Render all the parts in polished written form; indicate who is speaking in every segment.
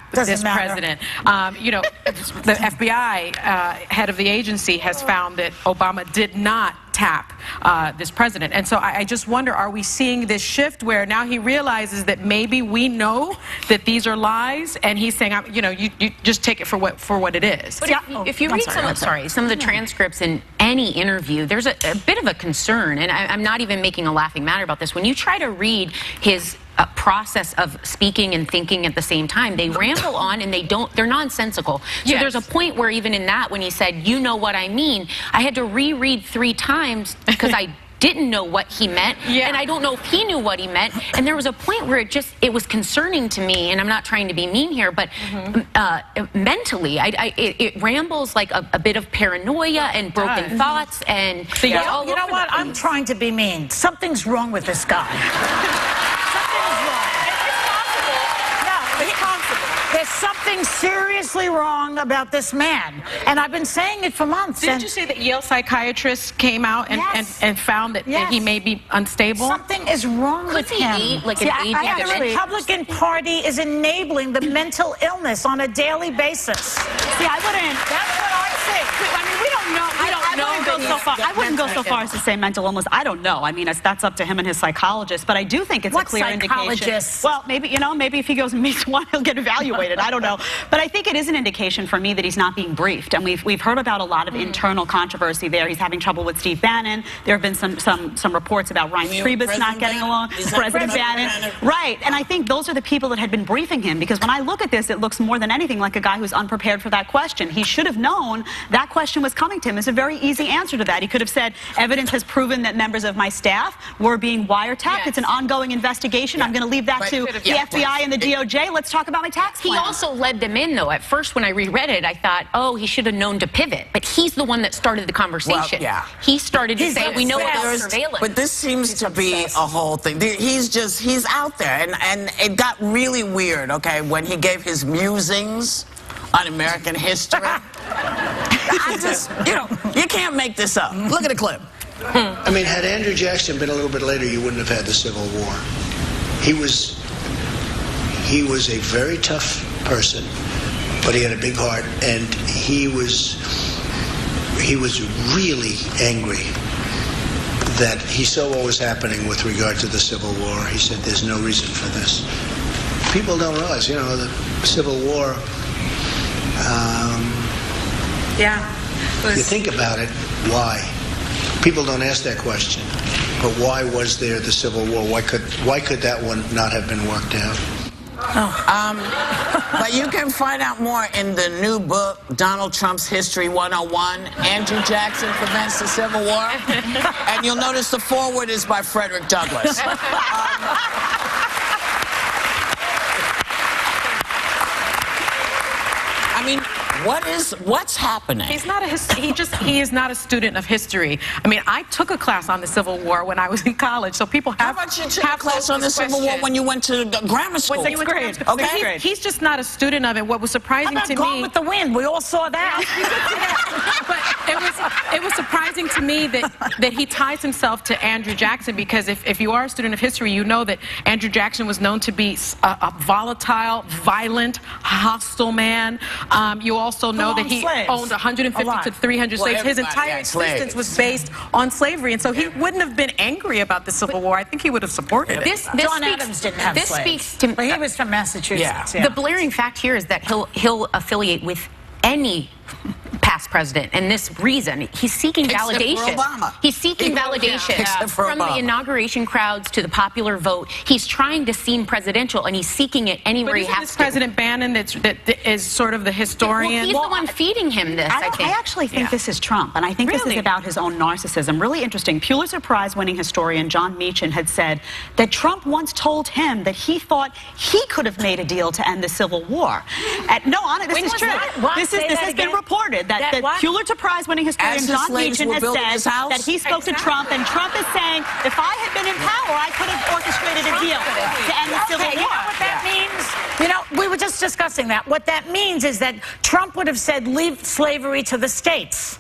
Speaker 1: tap this president. You know, the FBI head of the agency has found that Obama did not tap this president. And so I just wonder, are we seeing this shift where now he realizes that maybe we know that these are lies, and he's saying, you know, you just take it for what it is.
Speaker 2: But if you read some of the transcripts in any interview, there's a bit of a concern, and I'm not even making a laughing matter about this. When you try to read his process of speaking and thinking at the same time, they ramble on and they're nonsensical. So there's a point where even in that, when he said, you know what I mean, I had to reread 3 times because I didn't know what he meant, and I don't know if he knew what he meant. And there was a point where it was concerning to me, and I'm not trying to be mean here, but mentally, it rambles like a bit of paranoia and broken thoughts. And
Speaker 3: you know what? I'm trying to be mean. Something's wrong with this guy. There's something seriously wrong about this man, and I've been saying it for months.
Speaker 1: Didn't you say that Yale psychiatrists came out and found that he may be unstable?
Speaker 3: Something is wrong with him. The Republican Party is enabling the mental illness on a daily basis.
Speaker 4: See, I wouldn't.
Speaker 3: That's what I think.
Speaker 4: I mean, we don't know. I wouldn't go so far as to say mental illness. I don't know. I mean, that's up to him and his psychologist. But I do think it's a clear indication. Well, maybe maybe if he goes and meets one, he'll get evaluated. I don't know. But I think it is an indication for me that he's not being briefed. And we've heard about a lot of internal controversy there. He's having trouble with Steve Bannon. There have been some reports about Reince Priebus not getting along. President Bannon. Right. And I think those are the people that had been briefing him, because when I look at this, it looks more than anything like a guy who's unprepared for that question. He should have known that question was coming to him. It's a very easy answer to that. He could have said, evidence has proven that members of my staff were being wiretapped. It's an ongoing investigation. I'm going to leave that to the FBI and the DOJ. Let's talk about my tax plan.
Speaker 2: He also led them in, though. At first, when I reread it, I thought, oh, he should have known to pivot. But he's the one that started the conversation.
Speaker 5: Well,
Speaker 2: he started to say, we know about surveillance.
Speaker 5: But this seems to be a whole thing. He's out there. And it got really weird, okay, when he gave his musings on American history. I just, you can't make this up. Look at the clip.
Speaker 6: I mean, had Andrew Jackson been a little bit later, you wouldn't have had the Civil War. He was a very tough person, but he had a big heart, and he was really angry that he saw what was happening with regard to the Civil War. He said, there's no reason for this. People don't realize, the Civil War, you think about it, why? People don't ask that question. But why was there the Civil War? Why could that one not have been worked out?
Speaker 5: But you can find out more in the new book, Donald Trump's History 101, Andrew Jackson Prevents the Civil War. And you'll notice the foreword is by Frederick Douglass. I mean, what's happening?
Speaker 1: He's not he is not a student of history. I mean, I took a class on the Civil War when I was in college, so people have.
Speaker 5: How about you took a class on the Civil War when you went to grammar school?
Speaker 1: Sixth grade. Okay. He's just not a student of it. What was surprising to me?
Speaker 3: Gone with the Wind? We all saw that.
Speaker 1: But it was surprising to me that he ties himself to Andrew Jackson, because if you are a student of history, you know that Andrew Jackson was known to be a volatile, violent, hostile man. You also know that he owned 150 to 300 slaves. His entire existence was based on slavery, and so he wouldn't have been angry about the Civil War. I think he would have supported it.
Speaker 3: John Adams didn't have slaves.
Speaker 2: Speaks to
Speaker 3: he was from Massachusetts.
Speaker 2: The blaring fact here is that he'll affiliate with any past president, and this reason he's seeking validation. He's seeking validation from the inauguration crowds to the popular vote. He's trying to seem presidential, and he's seeking it anywhere he has to.
Speaker 1: President Bannon that is sort of the historian.
Speaker 2: Well, he's the one feeding him this. I
Speaker 4: actually think this is Trump, and I think this is about his own narcissism. Really interesting. Pulitzer Prize-winning historian John Meachin had said that Trump once told him that he thought he could have made a deal to end the Civil War. This is true. This has been reported that Pulitzer Prize-winning historian John Meachin has said that he spoke to Trump, and Trump is saying, if I had been in power, I could have orchestrated a deal to end the Civil War.
Speaker 3: You know what that means? We were just discussing that. What that means is that Trump would have said, leave slavery to the states.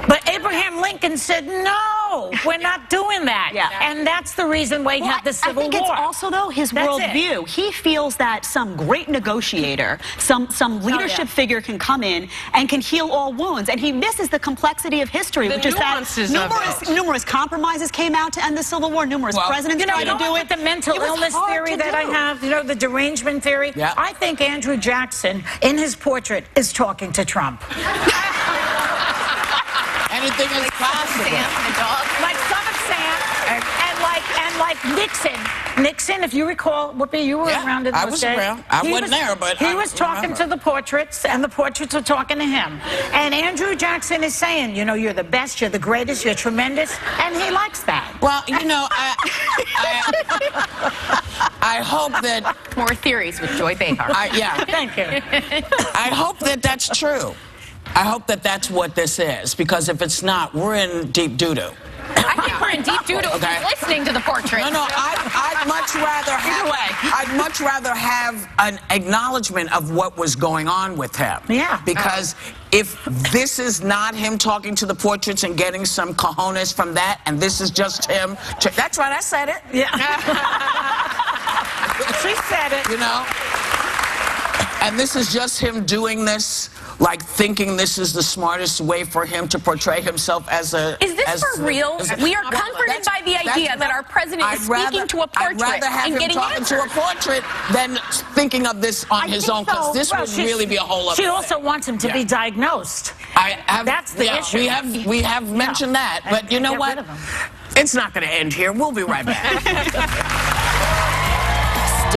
Speaker 3: But Abraham Lincoln said, no, No, we're not doing that.
Speaker 4: Yeah.
Speaker 3: And that's the reason why he had the Civil
Speaker 4: I think
Speaker 3: War.
Speaker 4: it's also, though, his
Speaker 3: That's
Speaker 4: worldview. He feels that some great negotiator, some leadership figure can come in and can heal all wounds. And he misses the complexity of history, which is that numerous compromises came out to end the Civil War, numerous presidents tried to do it.
Speaker 3: The mental illness theory that I have, the derangement theory, I think Andrew Jackson, in his portrait, is talking to Trump.
Speaker 5: Anything is possible.
Speaker 3: Like Son of Sam, and like Nixon. Nixon, if you recall, Whoopi, you were around in those days.
Speaker 5: I was around. I wasn't there, but
Speaker 3: he was talking to the portraits, and the portraits were talking to him. And Andrew Jackson is saying, you're the best, you're the greatest, you're tremendous, and he likes that.
Speaker 5: Well, I hope that
Speaker 2: More theories with Joy Behar.
Speaker 3: Thank you.
Speaker 5: I hope that that's true. I hope that that's what this is, because if it's not, we're in deep doo-doo.
Speaker 2: I think we're in deep doo-doo listening to the portrait.
Speaker 5: No, I'd much rather have an acknowledgement of what was going on with him.
Speaker 3: Yeah.
Speaker 5: Because if this is not him talking to the portraits and getting some cojones from that, and this is just him, that's right, I said it.
Speaker 3: Yeah. She said it.
Speaker 5: And this is just him doing this, like thinking this is the smartest way for him to portray himself as a...
Speaker 2: Is this for real? We are comforted by the idea that our president is speaking to a portrait
Speaker 5: I'd rather have
Speaker 2: and
Speaker 5: him
Speaker 2: getting
Speaker 5: talking
Speaker 2: answers.
Speaker 5: to a portrait than thinking of this on his own, because this would really be a whole other
Speaker 3: She
Speaker 5: thing.
Speaker 3: also wants him to be diagnosed.
Speaker 5: That's
Speaker 3: the issue.
Speaker 5: We have mentioned that, but you know what?
Speaker 3: Get rid of him.
Speaker 5: It's not going to end here. We'll be right back.